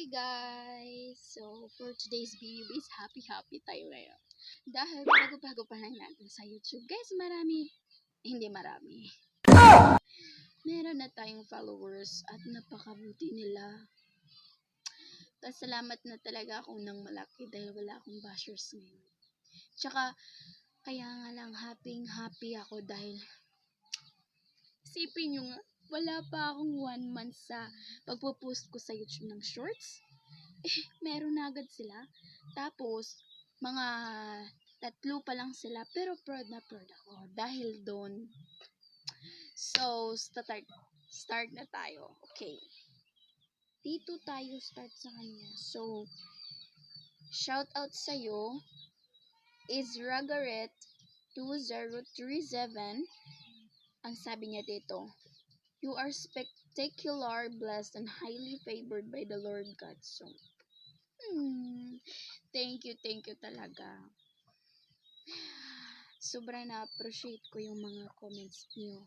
Hi guys! So, for today's video is happy tayo ngayon. Dahil bago-bago pa lang natin sa YouTube. Guys, hindi marami. Meron na tayong followers at napakabuti nila. Salamat na talaga ako ng malaki dahil wala akong bashers ngayon. Tsaka, kaya nga lang happy ako dahil isipin nyo nga, wala pa akong 1 month sa pagpo-post ko sa YouTube ng shorts. Meron na agad sila. Tapos, mga 3 pa lang sila. Pero proud na proud ako. Dahil doon. So, start na tayo. Okay. Dito tayo start sa kanya. So, shout out sa'yo is Ragaret 2037. Ang sabi niya dito, you are spectacular, blessed, and highly favored by the Lord God. So, thank you talaga. Sobrang na-appreciate ko yung mga comments niyo.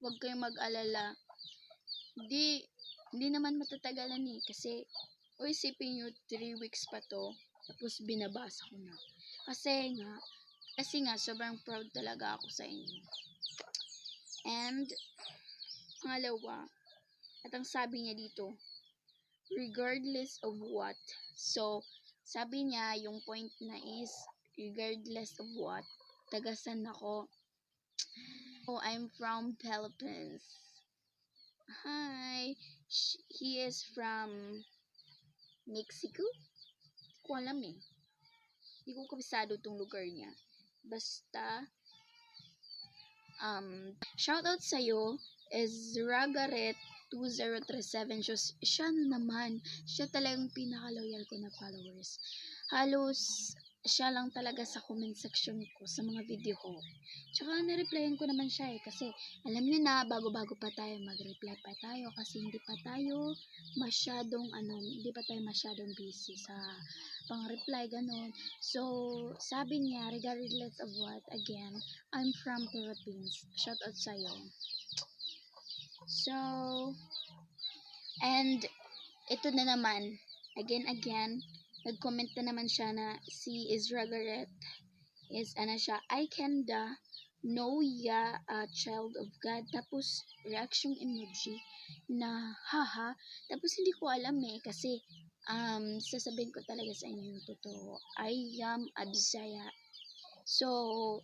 Huwag kayong mag-alala. Hindi naman matatagalan kasi, isipin nyo, 3 weeks pa to, tapos binabasa ko na. Kasi nga, sobrang proud talaga ako sa inyo. And, pangalawa, at ang sabi niya dito, regardless of what. So, sabi niya, yung point na is, regardless of what, tagasan ako. Oh, I'm from Philippines. Hi. He is from Mexico? Hindi ko alam eh. Hindi ko kabisado tong lugar niya. Basta, shout out sa'yo is Ragaret 2037. Siya naman. Siya talagang pinaka-loyal ko na followers. Halos, siya lang talaga sa comment section ko sa mga video ko. Tsaka na-replyan ko naman siya kasi alam niyo na, bago-bago pa tayo, mag-reply pa tayo kasi hindi pa tayo masyadong busy sa pang-reply, ganon. So, sabi niya, regardless of what, again, I'm from Philippines. Shout out sa'yo. So, and ito na naman, again, nag-comment na naman siya na si Isragaret is, I kinda know ya, a child of God. Tapos, reaction emoji na, haha. Tapos, hindi ko alam kasi, sasabihin ko talaga sa inyo yung totoo. I am a Bisaya. So,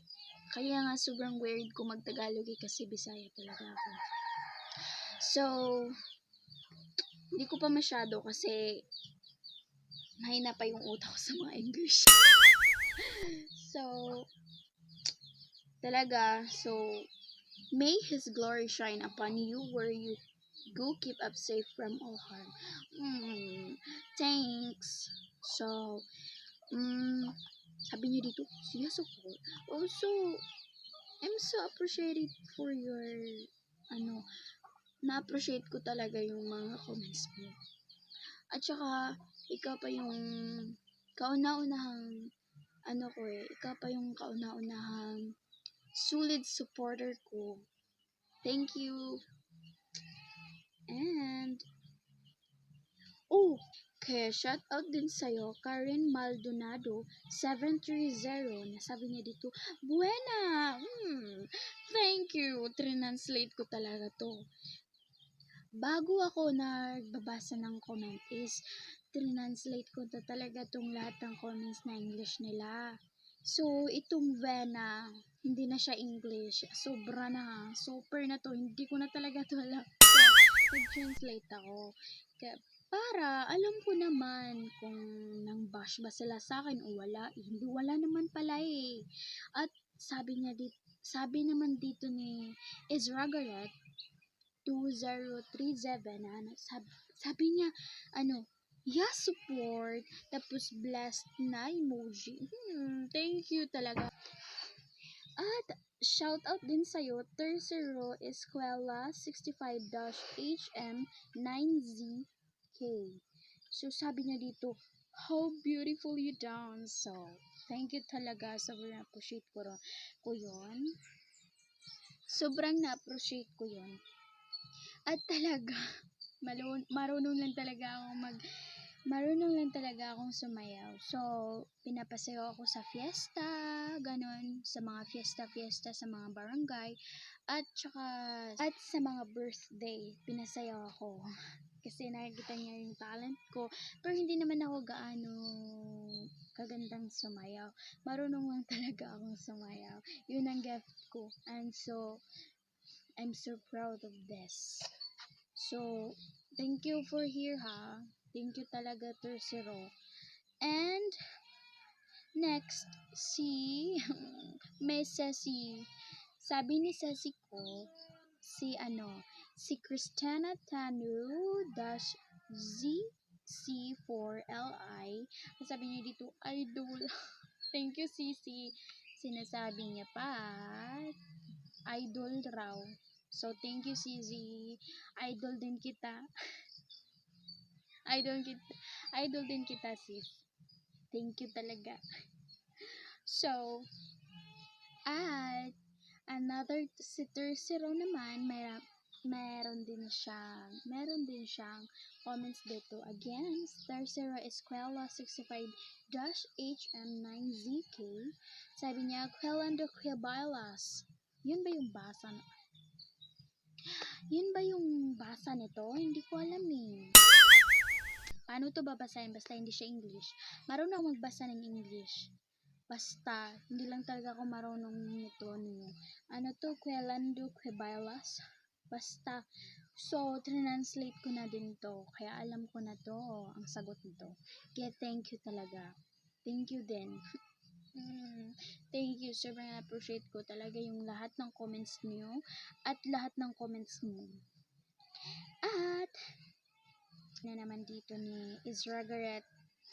kaya nga sobrang weird ko mag-Tagalog kasi Bisaya talaga ako. So, hindi ko pa masyado kasi mahina pa yung utak ko sa mga English. So, may His glory shine upon you where you go, keep up safe from all harm. Thanks. So, sabi niyo dito, siya support. Also, I'm so appreciated for your, na-appreciate ko talaga yung mga comments mo. At saka, ikaw pa yung kauna-unahang solid supporter ko. Thank you. And, kaya shout out din sa'yo, Karen Maldonado 730. Nasabi niya dito, buena! Thank you. Translate ko talaga to. Bago ako nagbabasa ng comment is, translate ko talaga tong lahat ng comments na English nila. So, itong Vena, hindi na siya English. Sobra na. Super na to. Hindi ko na talaga to alam. Nag-translate ako. Kaya, para alam ko naman kung nang bash ba sila sa akin o wala. Hindi, wala naman pala eh. At sabi naman dito ni Isragaret 2037, sabi niya, support, tapos blessed na emoji. Thank you talaga. At shout out din sa'yo, Tercero Escuela 65-HM9ZK. So, sabi niya dito, how beautiful you dance. So, thank you talaga. Sobrang appreciate ko yun. Sobrang na-appreciate ko yun. At talaga, marunong lang talaga akong sumayaw. So, pinapasayaw ako sa fiesta, ganon, sa mga fiesta sa mga barangay, at sa mga birthday, pinasayaw ako. Kasi nakikita niya yung talent ko, pero hindi naman ako gaano kagandang sumayaw. Marunong lang talaga akong sumayaw. Yun ang gift ko. And so, I'm so proud of this. So, thank you for here ha. Thank you talaga, Tercero. And, next, may Ceci. Sabi ni Ceci ko, si Christina Tanu dash ZC4LI. Sabi niya dito, idol. Thank you, Cici. Sinasabi niya pa, idol raw. So, thank you, Cici. Idol din kita. Idol din kita, sis. Thank you talaga. So, at si Tercero naman, meron din siyang comments dito. Again, Tercero Escuela 65-HM9ZK. Sabi niya, Quelando Quebailas. Yun ba yung basa nito? Hindi ko alam eh. Paano to babasahin? Basta hindi siya English. Marunong ako magbasa ng English. Basta, hindi lang talaga ako marunong nito. Ano to? Quelando Quebailas? Basta. So, translate ko na din to. Kaya alam ko na to, ang sagot nito. Kaya thank you talaga. Thank you din. Thank you. Sobrang appreciate ko talaga yung lahat ng comments niyo at lahat ng comments mo. At, na naman dito ni Isra Garrett.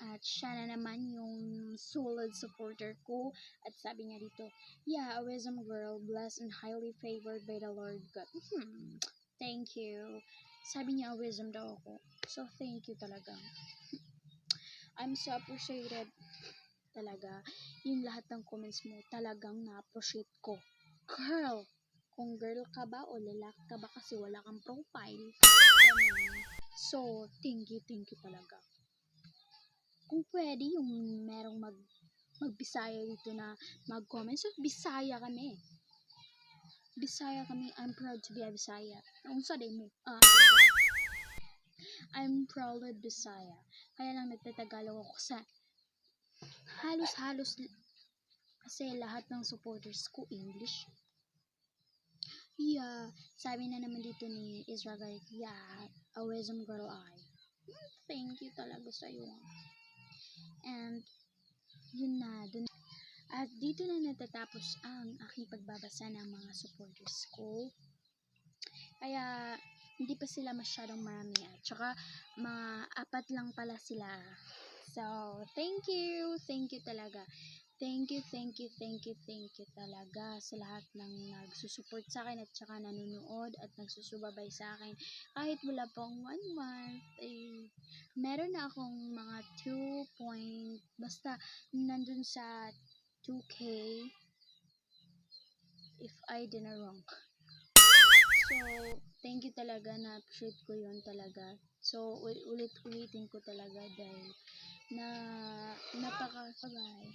At siya na naman yung solid supporter ko. At sabi niya dito, yeah, a wisdom girl, blessed and highly favored by the Lord God. Thank you. Sabi niya, a wisdom daw ako. So, thank you talaga. I'm so appreciated talaga. Yung lahat ng comments mo, talagang na-appreciate ko. Girl! Kung girl ka ba o lalaki ka ba kasi wala kang profile. So, thank you talaga. Kung pwede yung merong magbisaya dito na mag-comment. So, Bisaya kami. I'm proud to be a Bisaya. Unsa din mo? I'm proud Bisaya. Kaya lang nagtatagalog ako sa halos kasi lahat ng supporters ko English. Yeah, sabi na naman dito ni Israel, yeah, a wisdom girl I. Thank you talaga sa iyo. And yun na, at dito na natatapos ang aking pagbabasa ng mga supporters ko. Kaya, hindi pa sila masyadong marami. Tsaka, mga 4 lang pala sila. So, thank you talaga. Thank you talaga sa lahat ng nagsusupport sa akin at saka nanonood at nagsusubabay sa akin. Kahit wala pang 1 month, meron na akong mga 2 basta nandun sa 2K if I did not wrong. So, thank you talaga, na-appreciate ko yun talaga. So, ulit-ulitin ko talaga dahil napaka-bye.